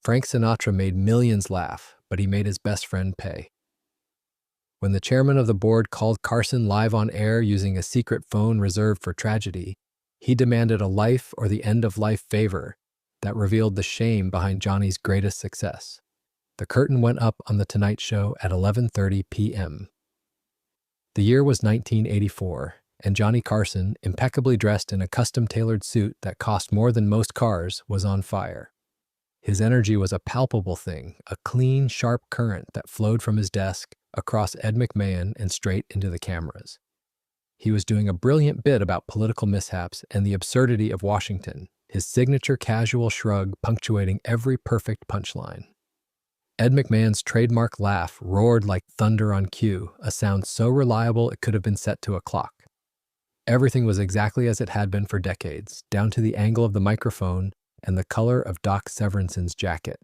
Frank Sinatra made millions laugh, but he made his best friend pay. When the chairman of the board called Carson live on air using a secret phone reserved for tragedy, he demanded a life or the end of life favor that revealed the shame behind Johnny's greatest success. The curtain went up on The Tonight Show at 11:30 p.m. The year was 1984, and Johnny Carson, impeccably dressed in a custom-tailored suit that cost more than most cars, was on fire. His energy was a palpable thing, a clean, sharp current that flowed from his desk across Ed McMahon and straight into the cameras. He was doing a brilliant bit about political mishaps and the absurdity of Washington, his signature casual shrug punctuating every perfect punchline. Ed McMahon's trademark laugh roared like thunder on cue, a sound so reliable it could have been set to a clock. Everything was exactly as it had been for decades, down to the angle of the microphone and the color of Doc Severance's jacket.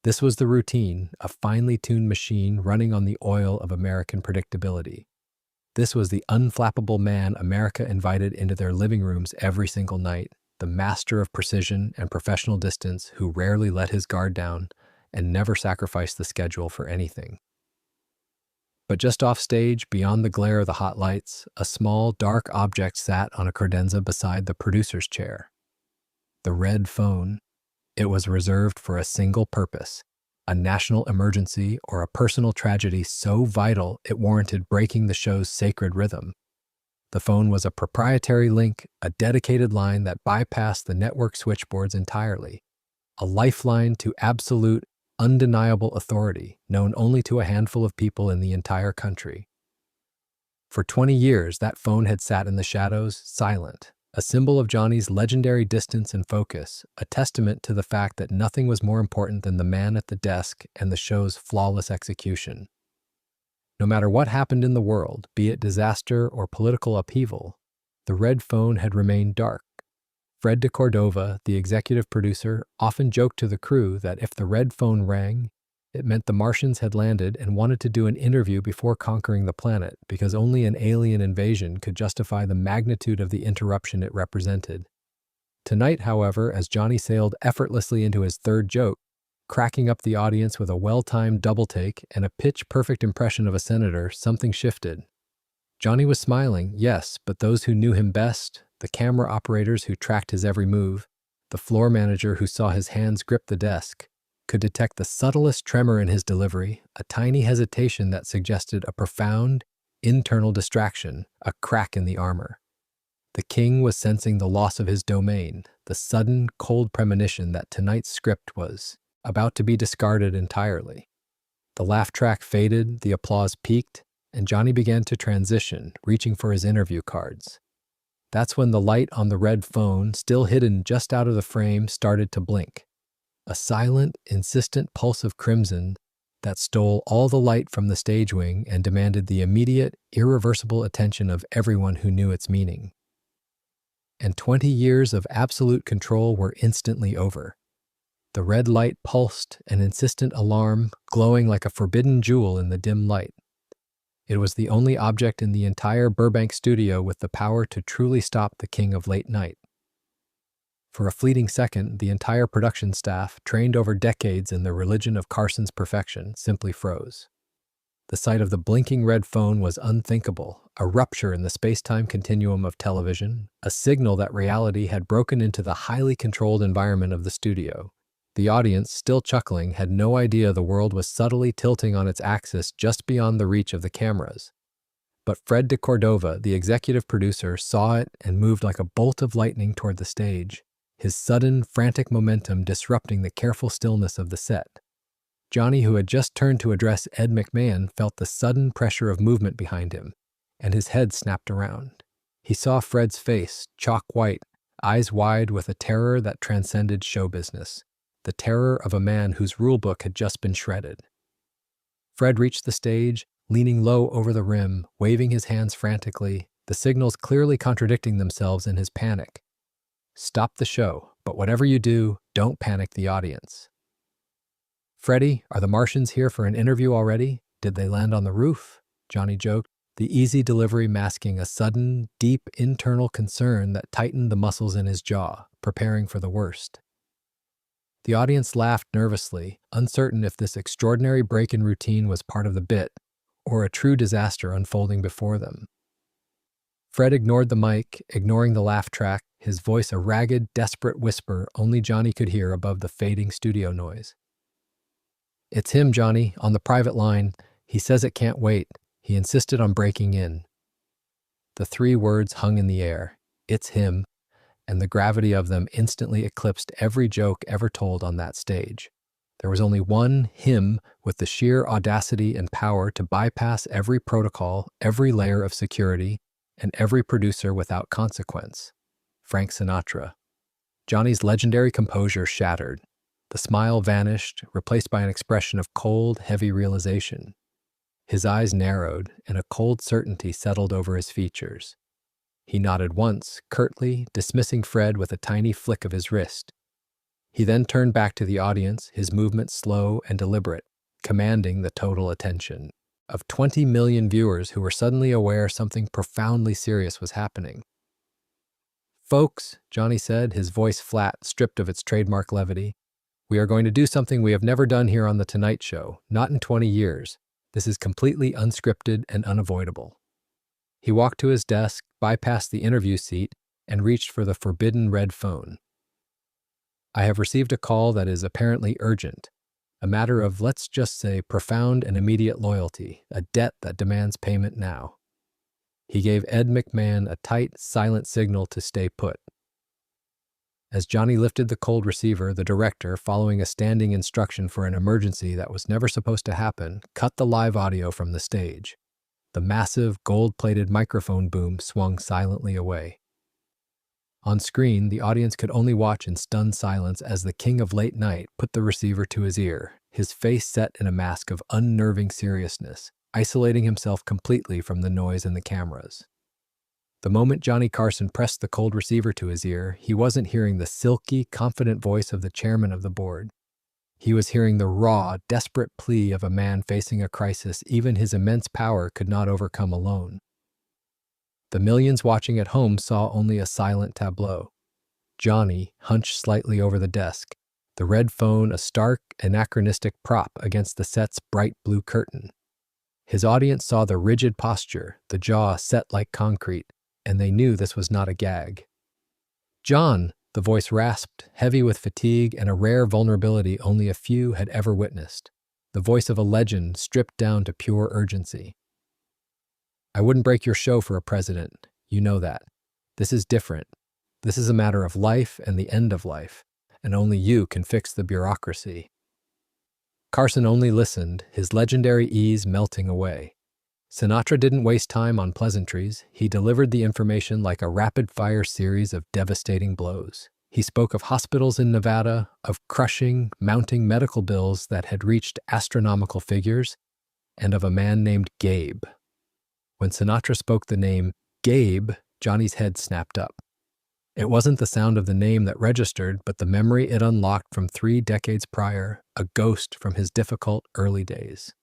This was the routine, a finely tuned machine running on the oil of American predictability. This was the unflappable man America invited into their living rooms every single night, the master of precision and professional distance who rarely let his guard down and never sacrificed the schedule for anything. But just off stage, beyond the glare of the hot lights, a small, dark object sat on a credenza beside the producer's chair. The red phone. It was reserved for a single purpose, a national emergency or a personal tragedy so vital it warranted breaking the show's sacred rhythm. The phone was a proprietary link, a dedicated line that bypassed the network switchboards entirely, a lifeline to absolute, undeniable authority known only to a handful of people in the entire country. For 20 years, that phone had sat in the shadows, silent, a symbol of Johnny's legendary distance and focus, a testament to the fact that nothing was more important than the man at the desk and the show's flawless execution. No matter what happened in the world, be it disaster or political upheaval, the red phone had remained dark. Fred de Cordova, the executive producer, often joked to the crew that if the red phone rang, it meant the Martians had landed and wanted to do an interview before conquering the planet, because only an alien invasion could justify the magnitude of the interruption it represented. Tonight, however, as Johnny sailed effortlessly into his third joke, cracking up the audience with a well-timed double take and a pitch-perfect impression of a senator, something shifted. Johnny was smiling, yes, but those who knew him best, the camera operators who tracked his every move, the floor manager who saw his hands grip the desk, could detect the subtlest tremor in his delivery, a tiny hesitation that suggested a profound, internal distraction, a crack in the armor. The king was sensing the loss of his domain, the sudden, cold premonition that tonight's script was about to be discarded entirely. The laugh track faded, the applause peaked, and Johnny began to transition, reaching for his interview cards. That's when the light on the red phone, still hidden just out of the frame, started to blink. A silent, insistent pulse of crimson that stole all the light from the stage wing and demanded the immediate, irreversible attention of everyone who knew its meaning. And 20 years of absolute control were instantly over. The red light pulsed, an insistent alarm, glowing like a forbidden jewel in the dim light. It was the only object in the entire Burbank studio with the power to truly stop the king of late night. For a fleeting second, the entire production staff, trained over decades in the religion of Carson's perfection, simply froze. The sight of the blinking red phone was unthinkable, a rupture in the space-time continuum of television, a signal that reality had broken into the highly controlled environment of the studio. The audience, still chuckling, had no idea the world was subtly tilting on its axis just beyond the reach of the cameras. But Fred de Cordova, the executive producer, saw it and moved like a bolt of lightning toward the stage, his sudden, frantic momentum disrupting the careful stillness of the set. Johnny, who had just turned to address Ed McMahon, felt the sudden pressure of movement behind him, and his head snapped around. He saw Fred's face, chalk white, eyes wide with a terror that transcended show business, the terror of a man whose rulebook had just been shredded. Fred reached the stage, leaning low over the rim, waving his hands frantically, the signals clearly contradicting themselves in his panic. Stop the show, but whatever you do, don't panic the audience. Freddie, are the Martians here for an interview already? Did they land on the roof? Johnny joked, the easy delivery masking a sudden, deep internal concern that tightened the muscles in his jaw, preparing for the worst. The audience laughed nervously, uncertain if this extraordinary break in routine was part of the bit or a true disaster unfolding before them. Fred ignored the mic, ignoring the laugh track, his voice a ragged, desperate whisper only Johnny could hear above the fading studio noise. "It's him, Johnny, on the private line. He says it can't wait. He insisted on breaking in." The three words hung in the air. "It's him," and the gravity of them instantly eclipsed every joke ever told on that stage. There was only one him with the sheer audacity and power to bypass every protocol, every layer of security, and every producer without consequence. Frank Sinatra. Johnny's legendary composure shattered. The smile vanished, replaced by an expression of cold, heavy realization. His eyes narrowed, and a cold certainty settled over his features. He nodded once, curtly, dismissing Fred with a tiny flick of his wrist. He then turned back to the audience, his movements slow and deliberate, commanding the total attention of 20 million viewers who were suddenly aware something profoundly serious was happening. "Folks," Johnny said, his voice flat, stripped of its trademark levity, "we are going to do something we have never done here on The Tonight Show, not in 20 years. This is completely unscripted and unavoidable." He walked to his desk, bypassed the interview seat, and reached for the forbidden red phone. "I have received a call that is apparently urgent, a matter of, let's just say, profound and immediate loyalty, a debt that demands payment now." He gave Ed McMahon a tight, silent signal to stay put. As Johnny lifted the cold receiver, the director, following a standing instruction for an emergency that was never supposed to happen, cut the live audio from the stage. The massive, gold-plated microphone boom swung silently away. On screen, the audience could only watch in stunned silence as the king of late night put the receiver to his ear, his face set in a mask of unnerving seriousness, isolating himself completely from the noise and the cameras. The moment Johnny Carson pressed the cold receiver to his ear, he wasn't hearing the silky, confident voice of the chairman of the board. He was hearing the raw, desperate plea of a man facing a crisis even his immense power could not overcome alone. The millions watching at home saw only a silent tableau. Johnny, hunched slightly over the desk, the red phone a stark, anachronistic prop against the set's bright blue curtain. His audience saw the rigid posture, the jaw set like concrete, and they knew this was not a gag. "John," the voice rasped, heavy with fatigue and a rare vulnerability only a few had ever witnessed. The voice of a legend stripped down to pure urgency. "I wouldn't break your show for a president. You know that. This is different. This is a matter of life and the end of life, and only you can fix the bureaucracy." Carson only listened, his legendary ease melting away. Sinatra didn't waste time on pleasantries. He delivered the information like a rapid-fire series of devastating blows. He spoke of hospitals in Nevada, of crushing, mounting medical bills that had reached astronomical figures, and of a man named Gabe. When Sinatra spoke the name Gabe, Johnny's head snapped up. It wasn't the sound of the name that registered, but the memory it unlocked from 3 decades prior, a ghost from his difficult early days.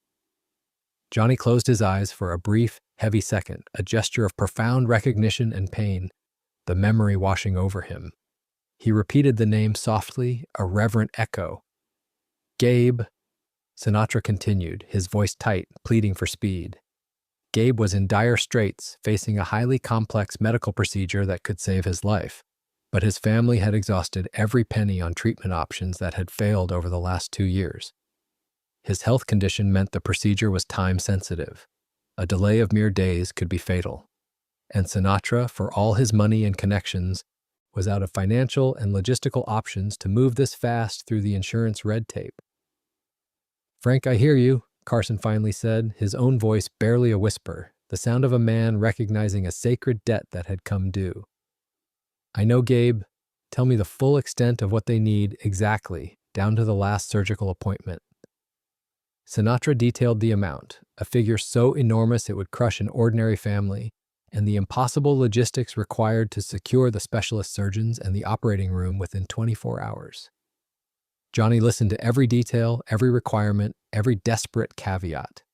Johnny closed his eyes for a brief, heavy second, a gesture of profound recognition and pain, the memory washing over him. He repeated the name softly, a reverent echo. "Gabe," Sinatra continued, his voice tight, pleading for speed. Gabe was in dire straits, facing a highly complex medical procedure that could save his life, but his family had exhausted every penny on treatment options that had failed over the last 2 years. His health condition meant the procedure was time-sensitive. A delay of mere days could be fatal. And Sinatra, for all his money and connections, was out of financial and logistical options to move this fast through the insurance red tape. "Frank, I hear you," Carson finally said, his own voice barely a whisper, the sound of a man recognizing a sacred debt that had come due. "I know, Gabe. Tell me the full extent of what they need exactly, down to the last surgical appointment." Sinatra detailed the amount, a figure so enormous it would crush an ordinary family, and the impossible logistics required to secure the specialist surgeons and the operating room within 24 hours. Johnny listened to every detail, every requirement, every desperate caveat.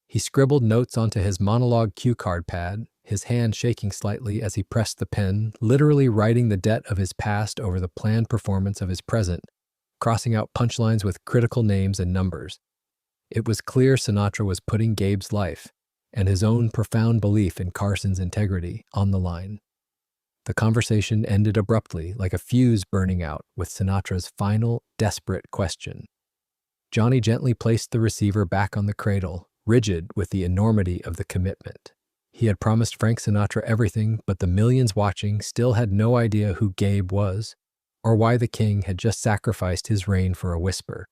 He scribbled notes onto his monologue cue card pad, his hand shaking slightly as he pressed the pen, literally writing the debt of his past over the planned performance of his present, crossing out punchlines with critical names and numbers. It was clear Sinatra was putting Gabe's life, and his own profound belief in Carson's integrity, on the line. The conversation ended abruptly, like a fuse burning out, with Sinatra's final, desperate question. Johnny gently placed the receiver back on the cradle, rigid with the enormity of the commitment. He had promised Frank Sinatra everything, but the millions watching still had no idea who Gabe was, or why the king had just sacrificed his reign for a whisper.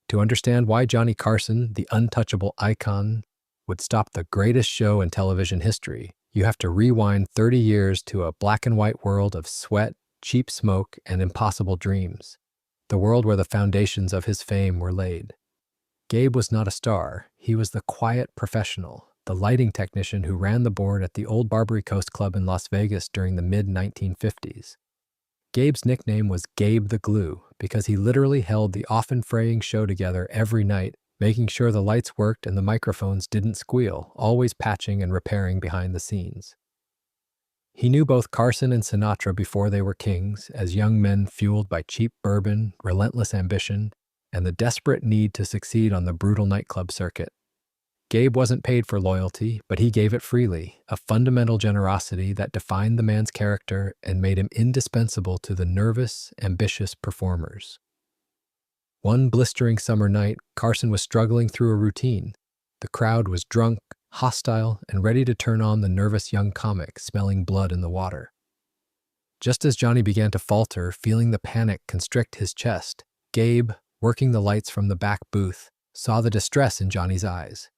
To understand why Johnny Carson, the untouchable icon, would stop the greatest show in television history, you have to rewind 30 years to a black-and-white world of sweat, cheap smoke, and impossible dreams, the world where the foundations of his fame were laid. Gabe was not a star. He was the quiet professional, the lighting technician who ran the board at the old Barbary Coast Club in Las Vegas during the mid-1950s. Gabe's nickname was Gabe the Glue because he literally held the often fraying show together every night, making sure the lights worked and the microphones didn't squeal, always patching and repairing behind the scenes. He knew both Carson and Sinatra before they were kings, as young men fueled by cheap bourbon, relentless ambition, and the desperate need to succeed on the brutal nightclub circuit. Gabe wasn't paid for loyalty, but he gave it freely, a fundamental generosity that defined the man's character and made him indispensable to the nervous, ambitious performers. One blistering summer night, Carson was struggling through a routine. The crowd was drunk, hostile, and ready to turn on the nervous young comic, smelling blood in the water. Just as Johnny began to falter, feeling the panic constrict his chest, Gabe, working the lights from the back booth, saw the distress in Johnny's eyes.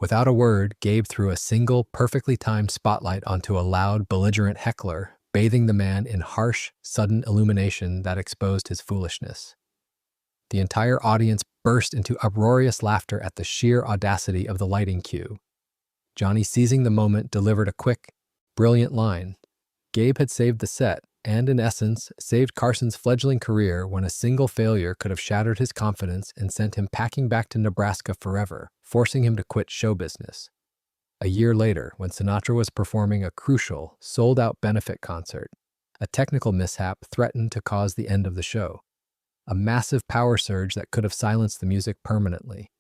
Without a word, Gabe threw a single, perfectly timed spotlight onto a loud, belligerent heckler, bathing the man in harsh, sudden illumination that exposed his foolishness. The entire audience burst into uproarious laughter at the sheer audacity of the lighting cue. Johnny, seizing the moment, delivered a quick, brilliant line. Gabe had saved the set, and in essence, saved Carson's fledgling career when a single failure could have shattered his confidence and sent him packing back to Nebraska forever, forcing him to quit show business. A year later, when Sinatra was performing a crucial, sold-out benefit concert, a technical mishap threatened to cause the end of the show. A massive power surge that could have silenced the music permanently.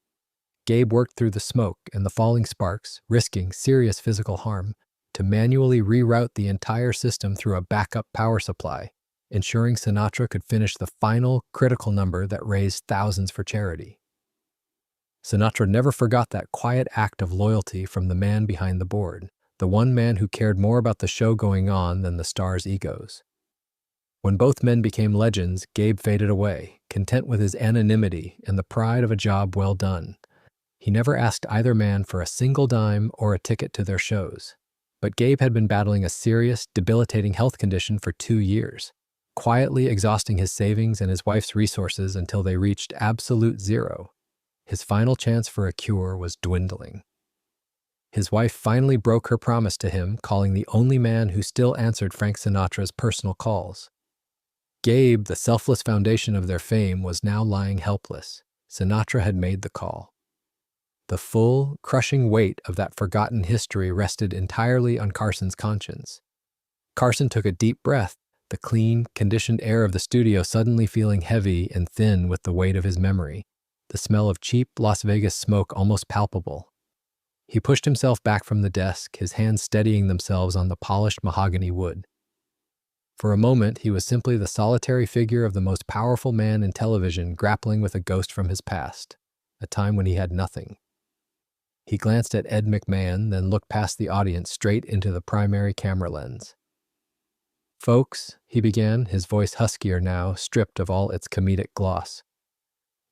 Gabe worked through the smoke and the falling sparks, risking serious physical harm, to manually reroute the entire system through a backup power supply, ensuring Sinatra could finish the final, critical number that raised thousands for charity. Sinatra never forgot that quiet act of loyalty from the man behind the board, the one man who cared more about the show going on than the stars' egos. When both men became legends, Gabe faded away, content with his anonymity and the pride of a job well done. He never asked either man for a single dime or a ticket to their shows. But Gabe had been battling a serious, debilitating health condition for 2 years, quietly exhausting his savings and his wife's resources until they reached absolute zero. His final chance for a cure was dwindling. His wife finally broke her promise to him, calling the only man who still answered Frank Sinatra's personal calls. Gabe, the selfless foundation of their fame, was now lying helpless. Sinatra had made the call. The full, crushing weight of that forgotten history rested entirely on Carson's conscience. Carson took a deep breath, the clean, conditioned air of the studio suddenly feeling heavy and thin with the weight of his memory, the smell of cheap Las Vegas smoke almost palpable. He pushed himself back from the desk, his hands steadying themselves on the polished mahogany wood. For a moment, he was simply the solitary figure of the most powerful man in television grappling with a ghost from his past, a time when he had nothing. He glanced at Ed McMahon, then looked past the audience straight into the primary camera lens. "Folks," he began, his voice huskier now, stripped of all its comedic gloss.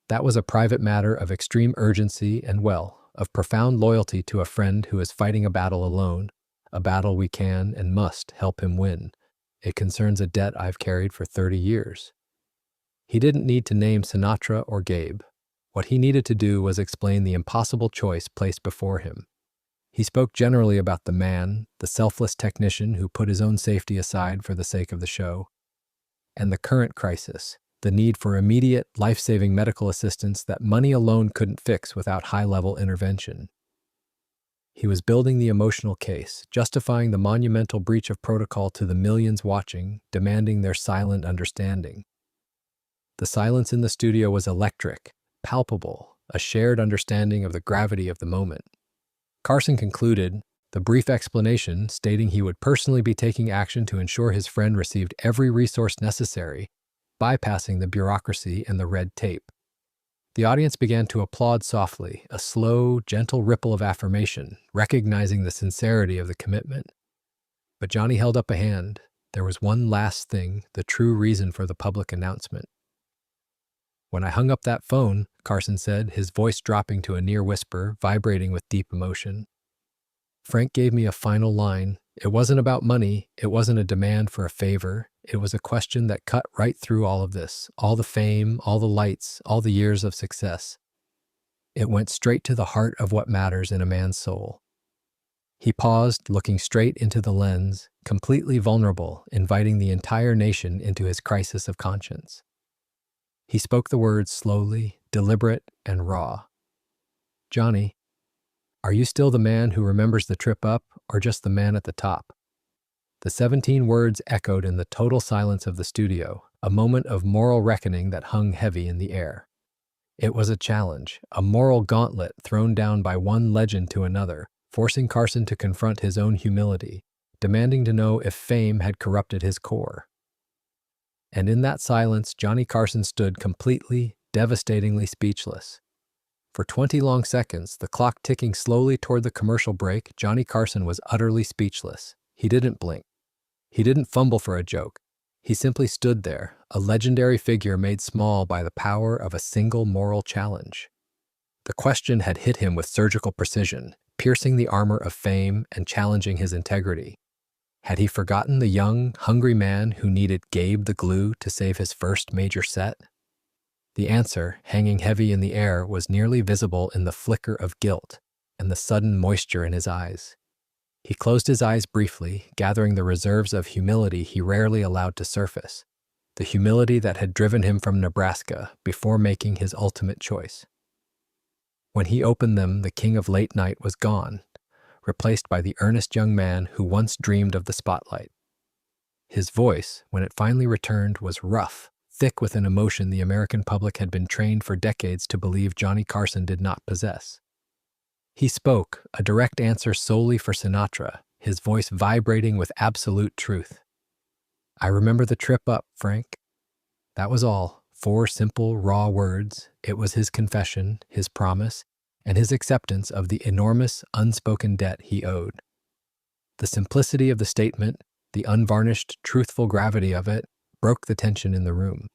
"That was a private matter of extreme urgency and, well, of profound loyalty to a friend who is fighting a battle alone, a battle we can and must help him win. It concerns a debt I've carried for 30 years. He didn't need to name Sinatra or Gabe. What he needed to do was explain the impossible choice placed before him. He spoke generally about the man, the selfless technician who put his own safety aside for the sake of the show, and the current crisis, the need for immediate, life-saving medical assistance that money alone couldn't fix without high-level intervention. He was building the emotional case, justifying the monumental breach of protocol to the millions watching, demanding their silent understanding. The silence in the studio was electric, palpable, a shared understanding of the gravity of the moment. Carson concluded the brief explanation, stating he would personally be taking action to ensure his friend received every resource necessary, bypassing the bureaucracy and the red tape. The audience began to applaud softly, a slow, gentle ripple of affirmation, recognizing the sincerity of the commitment. But Johnny held up a hand. There was one last thing, the true reason for the public announcement. "When I hung up that phone," Carson said, his voice dropping to a near whisper, vibrating with deep emotion, "Frank gave me a final line. It wasn't about money. It wasn't a demand for a favor. It was a question that cut right through all of this, all the fame, all the lights, all the years of success. It went straight to the heart of what matters in a man's soul." He paused, looking straight into the lens, completely vulnerable, inviting the entire nation into his crisis of conscience. He spoke the words slowly, deliberate, and raw. "Johnny, are you still the man who remembers the trip up, or just the man at the top?" The 17 words echoed in the total silence of the studio, a moment of moral reckoning that hung heavy in the air. It was a challenge, a moral gauntlet thrown down by one legend to another, forcing Carson to confront his own humility, demanding to know if fame had corrupted his core. And in that silence, Johnny Carson stood completely, devastatingly speechless. For 20 long seconds, the clock ticking slowly toward the commercial break, Johnny Carson was utterly speechless. He didn't blink. He didn't fumble for a joke. He simply stood there, a legendary figure made small by the power of a single moral challenge. The question had hit him with surgical precision, piercing the armor of fame and challenging his integrity. Had he forgotten the young, hungry man who needed Gabe the glue to save his first major set? The answer, hanging heavy in the air, was nearly visible in the flicker of guilt and the sudden moisture in his eyes. He closed his eyes briefly, gathering the reserves of humility he rarely allowed to surface, the humility that had driven him from Nebraska before making his ultimate choice. When he opened them, the king of late night was gone, replaced by the earnest young man who once dreamed of the spotlight. His voice, when it finally returned, was rough, thick with an emotion the American public had been trained for decades to believe Johnny Carson did not possess. He spoke, a direct answer solely for Sinatra, his voice vibrating with absolute truth. "I remember the trip up, Frank." That was all. 4 simple, raw words. It was his confession, his promise, and his acceptance of the enormous, unspoken debt he owed. The simplicity of the statement, the unvarnished, truthful gravity of it, broke the tension in the room.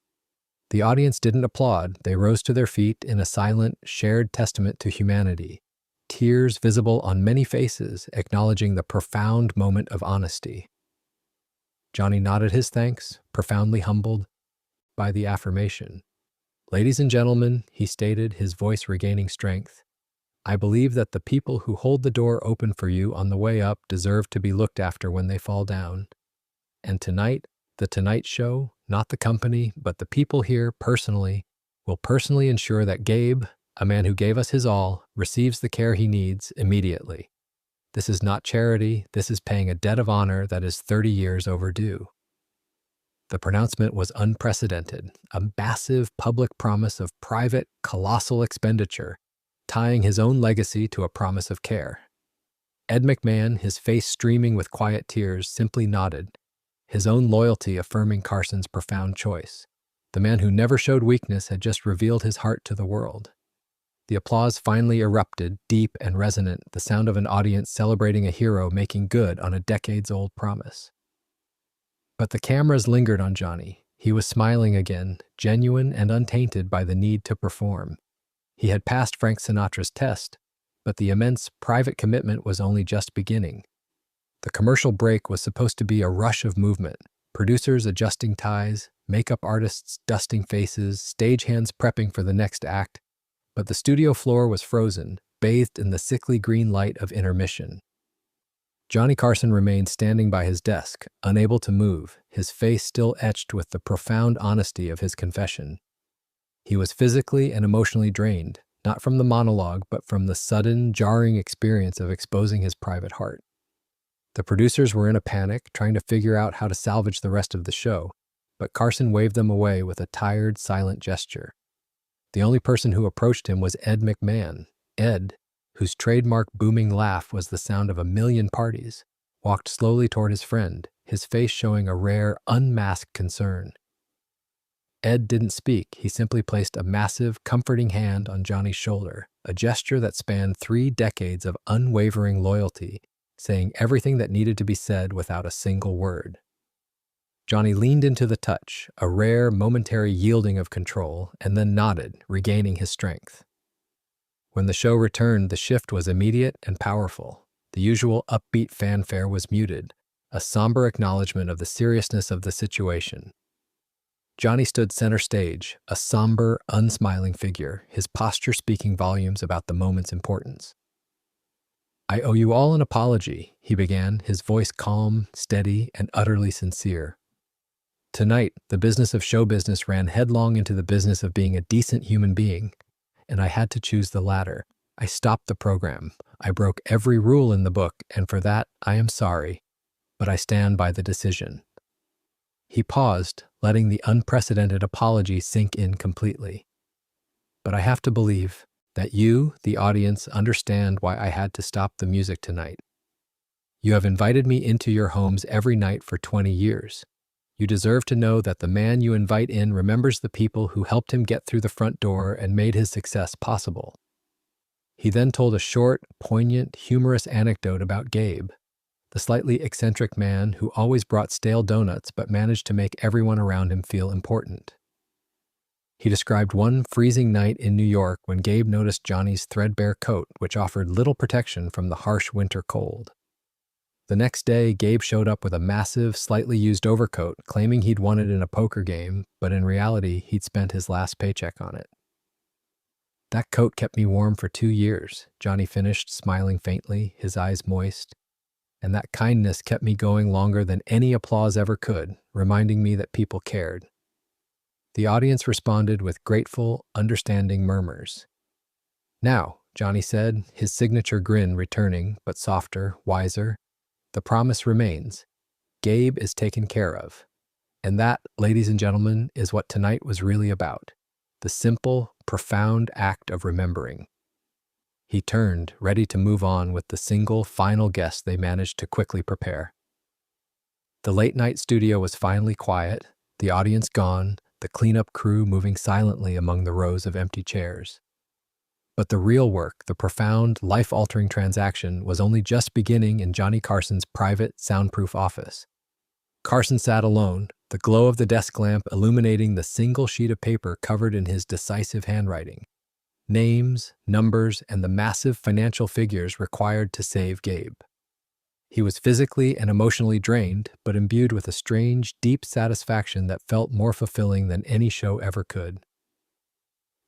The audience didn't applaud. They rose to their feet in a silent, shared testament to humanity, tears visible on many faces, acknowledging the profound moment of honesty. Johnny nodded his thanks, profoundly humbled by the affirmation. "Ladies and gentlemen," he stated, his voice regaining strength, "I believe that the people who hold the door open for you on the way up deserve to be looked after when they fall down. And tonight, the Tonight Show, not the company, but the people here personally, will personally ensure that Gabe, a man who gave us his all, receives the care he needs immediately. This is not charity. This is paying a debt of honor that is 30 years overdue." The pronouncement was unprecedented, a massive public promise of private, colossal expenditure, tying his own legacy to a promise of care. Ed McMahon, his face streaming with quiet tears, simply nodded, his own loyalty affirming Carson's profound choice. The man who never showed weakness had just revealed his heart to the world. The applause finally erupted, deep and resonant, the sound of an audience celebrating a hero making good on a decades-old promise. But the cameras lingered on Johnny. He was smiling again, genuine and untainted by the need to perform. He had passed Frank Sinatra's test, but the immense private commitment was only just beginning. The commercial break was supposed to be a rush of movement, producers adjusting ties, makeup artists dusting faces, stagehands prepping for the next act, but the studio floor was frozen, bathed in the sickly green light of intermission. Johnny Carson remained standing by his desk, unable to move, his face still etched with the profound honesty of his confession. He was physically and emotionally drained, not from the monologue, but from the sudden, jarring experience of exposing his private heart. The producers were in a panic, trying to figure out how to salvage the rest of the show, but Carson waved them away with a tired, silent gesture. The only person who approached him was Ed McMahon. Ed, whose trademark booming laugh was the sound of a million parties, walked slowly toward his friend, his face showing a rare, unmasked concern. Ed didn't speak. He simply placed a massive, comforting hand on Johnny's shoulder, a gesture that spanned 3 decades of unwavering loyalty, saying everything that needed to be said without a single word. Johnny leaned into the touch, a rare, momentary yielding of control, and then nodded, regaining his strength. When the show returned, the shift was immediate and powerful. The usual upbeat fanfare was muted, a somber acknowledgement of the seriousness of the situation. Johnny stood center stage, a somber, unsmiling figure, his posture speaking volumes about the moment's importance. "I owe you all an apology," he began, his voice calm, steady, and utterly sincere. "Tonight, the business of show business ran headlong into the business of being a decent human being, and I had to choose the latter. I stopped the program. I broke every rule in the book, and for that, I am sorry, but I stand by the decision." He paused, letting the unprecedented apology sink in completely. "But I have to believe that you, the audience, understand why I had to stop the music tonight. You have invited me into your homes every night for 20 years. You deserve to know that the man you invite in remembers the people who helped him get through the front door and made his success possible." He then told a short, poignant, humorous anecdote about Gabe, the slightly eccentric man who always brought stale donuts but managed to make everyone around him feel important. He described one freezing night in New York when Gabe noticed Johnny's threadbare coat, which offered little protection from the harsh winter cold. The next day, Gabe showed up with a massive, slightly used overcoat, claiming he'd won it in a poker game, but in reality, he'd spent his last paycheck on it. "That coat kept me warm for 2 years," Johnny finished, smiling faintly, his eyes moist. "And that kindness kept me going longer than any applause ever could, reminding me that people cared." The audience responded with grateful, understanding murmurs. "Now," Johnny said, his signature grin returning, but softer, wiser, "the promise remains. Gabe is taken care of. And that, ladies and gentlemen, is what tonight was really about. The simple, profound act of remembering." He turned, ready to move on with the single, final guest they managed to quickly prepare. The late-night studio was finally quiet, the audience gone, the cleanup crew moving silently among the rows of empty chairs. But the real work, the profound, life-altering transaction, was only just beginning in Johnny Carson's private, soundproof office. Carson sat alone, the glow of the desk lamp illuminating the single sheet of paper covered in his decisive handwriting. Names, numbers, and the massive financial figures required to save Gabe. He was physically and emotionally drained, but imbued with a strange, deep satisfaction that felt more fulfilling than any show ever could.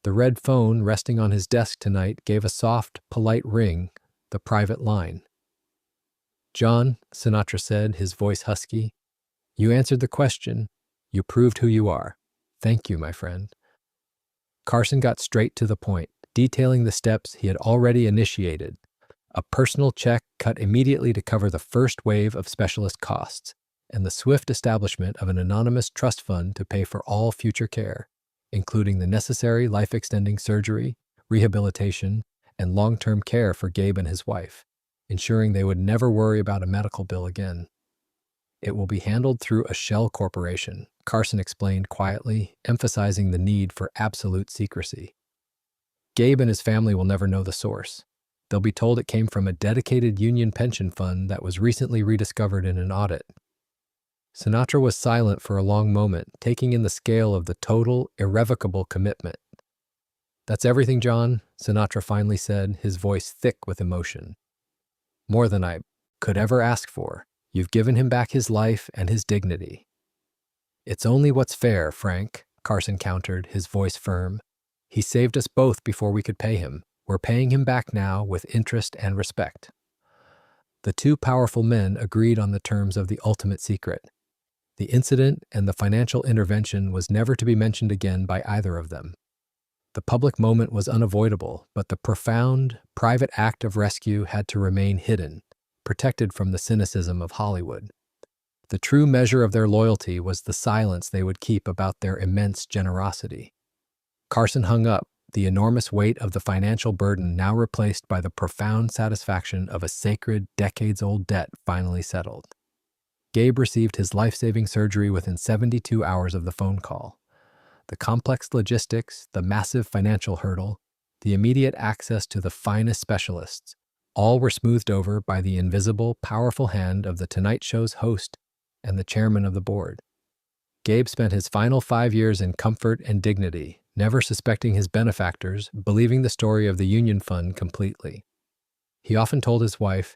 The red phone resting on his desk tonight gave a soft, polite ring, the private line. "John," Sinatra said, his voice husky, "you answered the question. You proved who you are. Thank you, my friend." Carson got straight to the point, detailing the steps he had already initiated. A personal check cut immediately to cover the first wave of specialist costs, and the swift establishment of an anonymous trust fund to pay for all future care, including the necessary life-extending surgery, rehabilitation, and long-term care for Gabe and his wife, ensuring they would never worry about a medical bill again. "It will be handled through a shell corporation," Carson explained quietly, emphasizing the need for absolute secrecy. "Gabe and his family will never know the source. They'll be told it came from a dedicated union pension fund that was recently rediscovered in an audit." Sinatra was silent for a long moment, taking in the scale of the total, irrevocable commitment. "That's everything, John," Sinatra finally said, his voice thick with emotion. "More than I could ever ask for. You've given him back his life and his dignity." "It's only what's fair, Frank," Carson countered, his voice firm. "He saved us both before we could pay him. We're paying him back now with interest and respect." The two powerful men agreed on the terms of the ultimate secret. The incident and the financial intervention was never to be mentioned again by either of them. The public moment was unavoidable, but the profound, private act of rescue had to remain hidden, protected from the cynicism of Hollywood. The true measure of their loyalty was the silence they would keep about their immense generosity. Carson hung up, the enormous weight of the financial burden now replaced by the profound satisfaction of a sacred, decades-old debt finally settled. Gabe received his life-saving surgery within 72 hours of the phone call. The complex logistics, the massive financial hurdle, the immediate access to the finest specialists, all were smoothed over by the invisible, powerful hand of the Tonight Show's host and the chairman of the board. Gabe spent his final 5 years in comfort and dignity, never suspecting his benefactors, believing the story of the Union Fund completely. He often told his wife,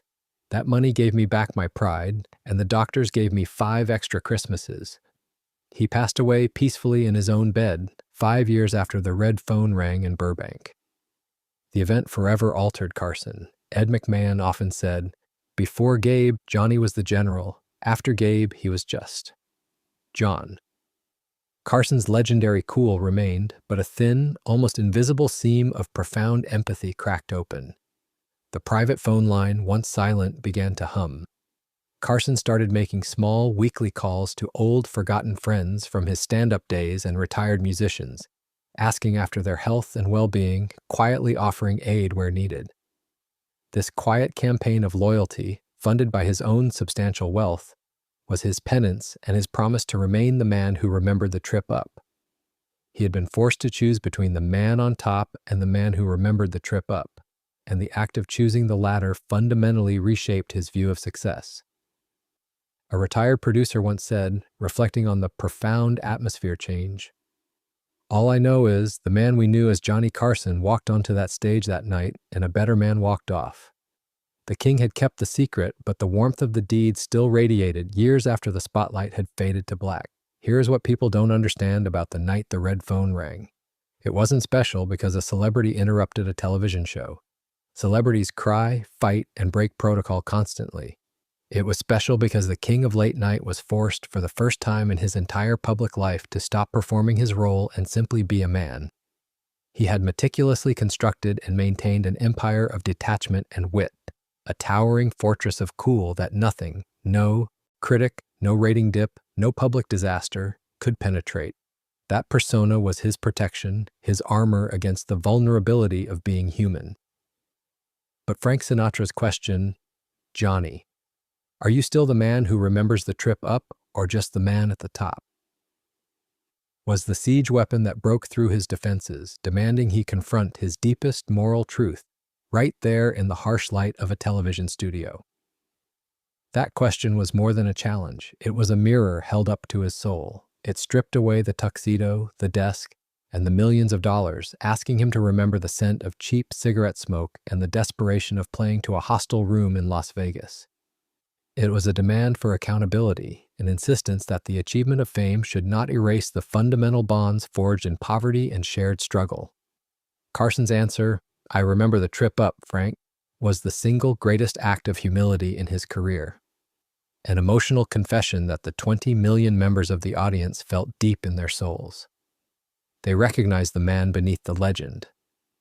"That money gave me back my pride, and the doctors gave me 5 extra Christmases." He passed away peacefully in his own bed 5 years after the red phone rang in Burbank. The event forever altered Carson. Ed McMahon often said, "Before Gabe, Johnny was the general. After Gabe, he was just John." Carson's legendary cool remained, but a thin, almost invisible seam of profound empathy cracked open. The private phone line, once silent, began to hum. Carson started making small, weekly calls to old, forgotten friends from his stand-up days and retired musicians, asking after their health and well-being, quietly offering aid where needed. This quiet campaign of loyalty, funded by his own substantial wealth, was his penance and his promise to remain the man who remembered the trip up. He had been forced to choose between the man on top and the man who remembered the trip up, and the act of choosing the latter fundamentally reshaped his view of success. A retired producer once said, reflecting on the profound atmosphere change, "All I know is the man we knew as Johnny Carson walked onto that stage that night, and a better man walked off." The king had kept the secret, but the warmth of the deed still radiated years after the spotlight had faded to black. Here's what people don't understand about the night the red phone rang. It wasn't special because a celebrity interrupted a television show. Celebrities cry, fight, and break protocol constantly. It was special because the king of late night was forced for the first time in his entire public life to stop performing his role and simply be a man. He had meticulously constructed and maintained an empire of detachment and wit, a towering fortress of cool that nothing, no critic, no rating dip, no public disaster, could penetrate. That persona was his protection, his armor against the vulnerability of being human. But Frank Sinatra's question, "Johnny, are you still the man who remembers the trip up, or just the man at the top?" was the siege weapon that broke through his defenses, demanding he confront his deepest moral truth right there in the harsh light of a television studio. That question was more than a challenge. It was a mirror held up to his soul. It stripped away the tuxedo, the desk, and the millions of dollars, asking him to remember the scent of cheap cigarette smoke and the desperation of playing to a hostile room in Las Vegas. It was a demand for accountability, an insistence that the achievement of fame should not erase the fundamental bonds forged in poverty and shared struggle. Carson's answer, "I remember the trip up, Frank," was the single greatest act of humility in his career. An emotional confession that the 20 million members of the audience felt deep in their souls. They recognized the man beneath the legend.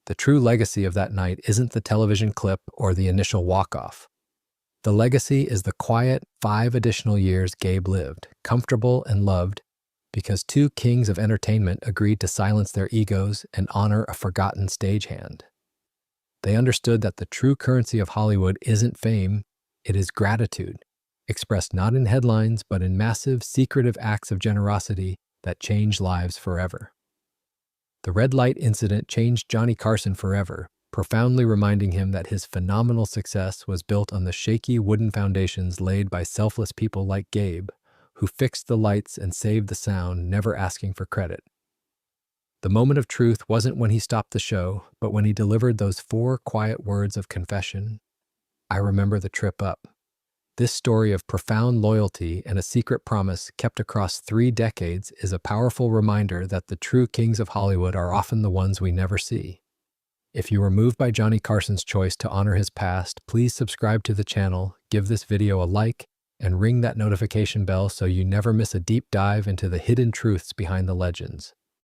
The true legacy of that night isn't the television clip or the initial walk-off. The legacy is the quiet 5 additional years Gabe lived, comfortable and loved, because 2 kings of entertainment agreed to silence their egos and honor a forgotten stagehand. They understood that the true currency of Hollywood isn't fame, it is gratitude, expressed not in headlines but in massive, secretive acts of generosity that change lives forever. The red light incident changed Johnny Carson forever, profoundly reminding him that his phenomenal success was built on the shaky wooden foundations laid by selfless people like Gabe, who fixed the lights and saved the sound, never asking for credit. The moment of truth wasn't when he stopped the show, but when he delivered those 4 quiet words of confession, "I remember the trip up." This story of profound loyalty and a secret promise kept across 3 decades is a powerful reminder that the true kings of Hollywood are often the ones we never see. If you were moved by Johnny Carson's choice to honor his past, please subscribe to the channel, give this video a like, and ring that notification bell so you never miss a deep dive into the hidden truths behind the legends.